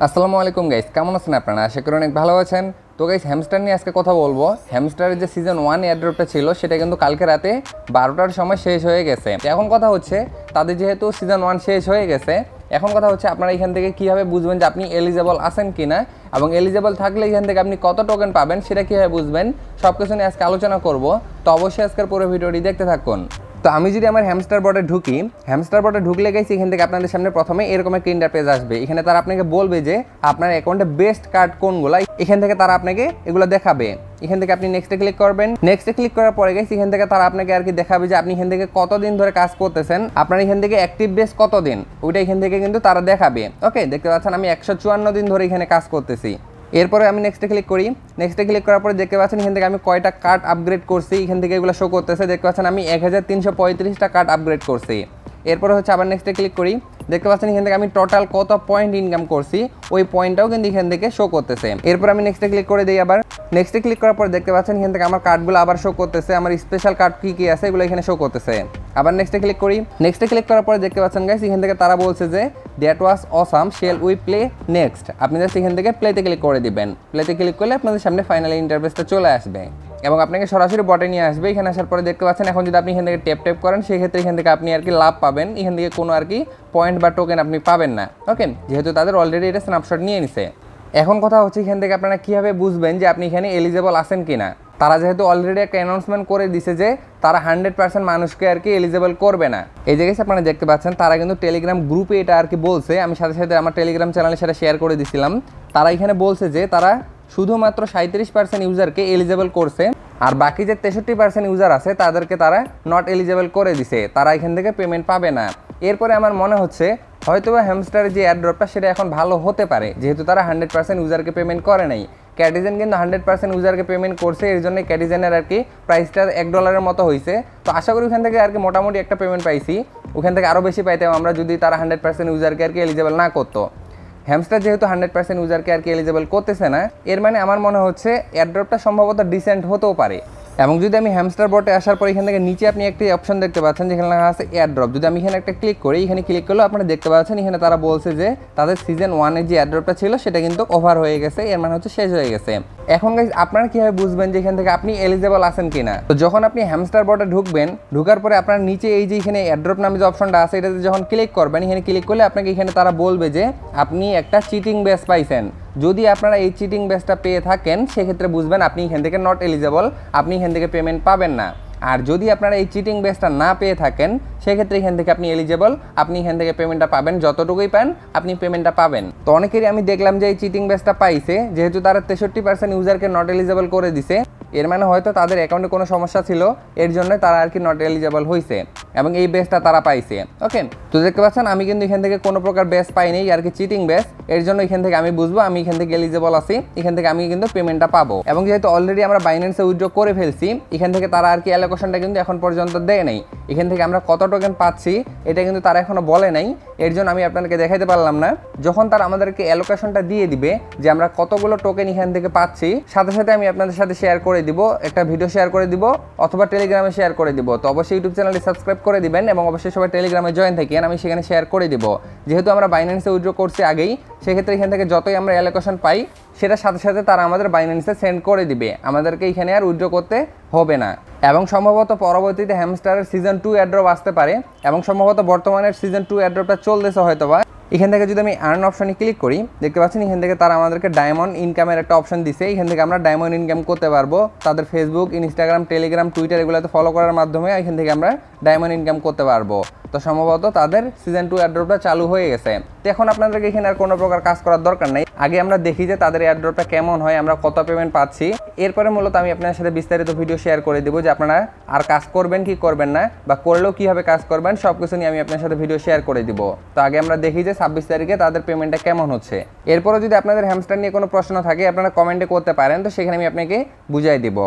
আসসালামু আলাইকুম গাইস, কেমন আছেন আপনারা? আশা করি অনেক ভালো আছেন। তো গাইস, হ্যামস্টার নিয়ে আজকে কথা বলবো। হ্যামস্টারের যে সিজন 1 এয়ারড্রপটা ছিল সেটা কিন্তু কালকে রাতে 12টার সময় শেষ হয়ে গেছে। এখন কথা হচ্ছে তাদের যেহেতু সিজন 1 শেষ হয়ে গেছে, এখন কথা হচ্ছে আপনারা এখান থেকে কীভাবে বুঝবেন যে আপনি এলিজেবল আছেন কি না, এবং এলিজেবল থাকলে এখান থেকে আপনি কত টোকেন পাবেন সেটা কীভাবে বুঝবেন, সব কিছু নিয়ে আজকে আলোচনা করব। তো অবশ্যই আজকের পুরো ভিডিওটি দেখতে থাকুন। তো আমি যদি আমার হ্যামস্টার বটে ঢুকি, হ্যামস্টার বটে ঢুকলে গেছি এখান থেকে আপনাদের সামনে প্রথমে এরকম একটা ইন্টারফেস আসবে। এখানে তারা আপনাকে বলবে যে আপনার অ্যাকাউন্টে বেস্ট কার্ড কোনগুলো, এখান থেকে তারা আপনাকে এগুলো দেখাবে। এখান থেকে আপনি নেক্সটে ক্লিক করবেন। নেক্সটে ক্লিক করার পরে গেছি এখান থেকে তারা আপনাকে আর কি দেখাবে যে আপনি এখান থেকে কতদিন ধরে কাজ করতেছেন, আপনার এখান থেকে অ্যাক্টিভ বেস কতদিন, ওইটা এখান থেকে কিন্তু তারা দেখাবে। ওকে, দেখতে পাচ্ছেন আমি 154 দিন ধরে এখানে কাজ করতেছি। এরপরে আমি নেক্সটে ক্লিক করি। নেক্সটে ক্লিক করার পরে দেখতে পাচ্ছেন এখান থেকে আমি কয়টা কার্ড আপগ্রেড করছি, এখান থেকে এগুলো শো করতেছে। দেখতে পাচ্ছেন আমি 1335টা কার্ড আপগ্রেড করছি। এরপরে হচ্ছে আবার নেক্সটে ক্লিক করি। দেখতে পাচ্ছেন এখান থেকে আমি টোটাল কত পয়েন্ট ইনকাম করছি, ওই পয়েন্টটাও কিন্তু এখান থেকে শো করতেছে। এরপর আমি নেক্সটে ক্লিক করে দিই। আবার নেক্সটে ক্লিক করার পর দেখতে পাচ্ছেন এখান থেকে আমার কার্ডগুলো আবার শো করতেছে, আমার স্পেশাল কার্ড কী কী আছে এগুলো এখানে শো করতেছে। আবার নেক্সটে ক্লিক করি। নেক্সটে ক্লিক করার পরে দেখতে পাচ্ছেন গাইস এখান থেকে তারা বলছে যে that was awesome, shell we play next. আপনি জাস্ট এখান থেকে প্লেতে ক্লিক করে দিবেন। প্লেতে ক্লিক করলে আপনাদের সামনে ফাইনাল ইন্টারফেসটা চলে আসবে এবং আপনাকে সরাসরি বটে নিয়ে আসবে। এখানে আসার পরে দেখতে পাচ্ছেন এখন যদি আপনি এখান থেকে ট্যাপ করেন, সেক্ষেত্রে এখান থেকে আপনি আর কি লাভ পাবেন, এখান থেকে কোনো আর কি পয়েন্ট বা টোকেন আপনি পাবেন না। ওকে, যেহেতু তাদের অলরেডি এটা স্ন্যাপশট নিয়ে নিছে। এখন কথা হচ্ছে এখান থেকে আপনারা কীভাবে বুঝবেন যে আপনি এখানে এলিজেবল আছেন কি না। তারা যেহেতু অলরেডি একটা অ্যানাউন্সমেন্ট করে দিছে যে তারা 100% মানুষকে আর কি এলিজেবল করবে না। এই জায়গায় আপনারা দেখতে পাচ্ছেন তারা কিন্তু টেলিগ্রাম গ্রুপে এটা আর কি বলছে। আমি সাথে সাথে আমার টেলিগ্রাম চ্যানেলে সেটা শেয়ার করে দিছিলাম। তারা এখানে বলছে যে তারা শুধুমাত্র 37% ইউজারকে এলিজেবল করছে, আর বাকি যে 63% ইউজার আছে তাদেরকে তারা নট এলিজেবল করে দিছে, তারা এখান থেকে পেমেন্ট পাবে না। এরপরে আমার মনে হচ্ছে হয়তোবা হ্যামস্টারের যে এয়ারড্রপটা সেটা এখন ভালো হতে পারে, যেহেতু তারা 100% ইউজারকে পেমেন্ট করে নাই। ক্যাটিজেন কিন্তু 100% ইউজারকে পেমেন্ট করছে, এর জন্য ক্যাটিজেনের আর কি প্রাইসটা $1 মতো হয়েছে। তো আশা করি ওখান থেকে আর কি মোটামুটি একটা পেমেন্ট পাইছি, ওখান থেকে আরও বেশি পাইতাম আমরা যদি তারা 100% ইউজারকে আর কি এলিজেবল না করতো। হ্যামস্টার যেহেতু 100% ইউজারকে আর কি এলিজেবল করতেছে না, এর মানে আমার মনে হচ্ছে এয়ারড্রপটা সম্ভবত ডিসেন্ট হতেও পারে। এবং যদি আমি হ্যামস্টার বটে আসার পর এখান থেকে নিচে আপনি একটি অপশন দেখতে পাচ্ছেন যেখানে লেখা আছে এয়ারড্রপ। যদি আমি এখানে একটা ক্লিক করি, এখানে ক্লিক করলেও আপনারা দেখতে পাচ্ছেন এখানে তারা বলছে যে তাদের সিজন 1-এর যে এয়ারড্রপটা ছিল সেটা কিন্তু ওভার হয়ে গেছে, এর মানে হচ্ছে শেষ হয়ে গেছে। এখন গাইস আপনারা কীভাবে বুঝবেন যে এখান থেকে আপনি এলিজেবল আছেন কিনা? তো যখন আপনি হ্যামস্টার বটে ঢুকবেন, ঢুকার পরে আপনার নিচে এই যে এখানে এয়ারড্রপ নামে যে অপশনটা আছে এটাতে যখন ক্লিক করবেন, এখানে ক্লিক করলে আপনাকে এখানে তারা বলবে যে আপনি একটা চিটিং বেস পাইছেন। যদি আপনারা এই চিটিং বেসটা পেয়ে থাকেন সেক্ষেত্রে বুঝবেন আপনি এখান থেকে নট এলিজেবল, আপনি এখান থেকে পেমেন্ট পাবেন না। আর যদি আপনারা এই চিটিং বেসটা না পেয়ে থাকেন সেক্ষেত্রে এখান থেকে আপনি এলিজেবল, আপনি এখান থেকে পেমেন্টটা পাবেন, যতটুকুই পান আপনি পেমেন্টটা পাবেন। তো অনেকেরই আমি দেখলাম যে এই চিটিং বেসটা পাইছে, যেহেতু তারা 63% ইউজারকে নট এলিজেবল করে দিছে, এর মানে হয়তো তাদের অ্যাকাউন্টে কোনো সমস্যা ছিল, এর জন্য তারা আর কি নট এলিজেবল হয়েছে এবং এই বেসটা তারা পাইছে। ওকে, তো দেখতে পাচ্ছেন আমি কিন্তু এখান থেকে কোনো প্রকার বেস পাইনি আর কি, চিটিং বেস। এর জন্য এখান থেকে আমি বুঝবো আমি এখান থেকে এলিজেবল আছি, এখান থেকে আমি কিন্তু পেমেন্টটা পাবো। এবং যেহেতু অলরেডি আমরা বাইন্যান্সে উইথড্র করে ফেলছি, এখান থেকে তারা আর কি অ্যালোকেশনটা কিন্তু এখন পর্যন্ত দেয় নাই। এখান থেকে আমরা কত টোকেন পাচ্ছি এটা কিন্তু তারা এখনো বলে নাই, এর জন্য আমি আপনাদেরকে দেখাইতে পারলাম না। যখন তারা আমাদেরকে অ্যালোকেশনটা দিয়ে দিবে যে আমরা কতগুলো টোকেন এখান থেকে পাচ্ছি, সাথে সাথে আমি আপনাদের সাথে শেয়ার করে দিব, একটা ভিডিও শেয়ার করে দিব অথবা টেলিগ্রামে শেয়ার করে দিব। তো অবশ্যই ইউটিউব চ্যানেলটি সাবস্ক্রাইব করে দিবেন এবং অবশ্যই সবাই টেলিগ্রামে জয়েন থাকেন, আমি সেখানে শেয়ার করে দিব। যেহেতু আমরা বাইন্যান্সে উইথড্র করছি আগেই, সেক্ষেত্রে এখান থেকে যতই আমরা অ্যালোকেশন পাই সেটার সাথে সাথে তারা আমাদের বাইন্যান্সে সেন্ড করে দিবে, আমাদেরকে এখানে আর উইথড্র করতে হবে না। এবং সম্ভবত পরবর্তীতে হ্যামস্টারের সিজন 2 এয়ারড্রপ আসতে পারে, এবং সম্ভবত বর্তমানের সিজন 2 এয়ারড্রপটা চলতেছে হয়তোবা। এখান থেকে যদি আমি আর্ন অপশনে ক্লিক করি, দেখতে পাচ্ছেন এখান থেকে তারা আমাদেরকে ডায়মন্ড ইনকামের একটা অপশন দিছে, এখান থেকে আমরা ডায়মন্ড ইনকাম করতে পারবো। তাদের ফেসবুক, ইনস্টাগ্রাম, টেলিগ্রাম, টুইটার এগুলোতে ফলো করার মাধ্যমে এখান থেকে আমরা ডায়মন্ড ইনকাম করতে পারবো। তো সম্ভবত তাদের সিজন 2 এয়ারড্রপটা চালু হয়ে গেছে। তো এখন আপনাদেরকে এখানে আর কোনো প্রকার কাজ করার দরকার নেই, আগে আমরা দেখি যে তাদের এয়ারড্রপটা কেমন হয়, আমরা কত পেমেন্ট পাচ্ছি। এরপরে মূলত আমি আপনাদের সাথে বিস্তারিত ভিডিও শেয়ার করে দেবো যে আপনারা আর কাজ করবেন কি করবেন না, বা করলেও কীভাবে কাজ করবেন, সব কিছু নিয়ে আমি আপনার সাথে ভিডিও শেয়ার করে দিব। তো আগে আমরা দেখি যে 26 তারিখে তাদের পেমেন্টটা কেমন হচ্ছে। এরপরে যদি আপনাদের হ্যামস্টার নিয়ে কোনো প্রশ্ন থাকে আপনারা কমেন্টে করতে পারেন, তো সেখানে আমি আপনাকে বুঝাই দিব।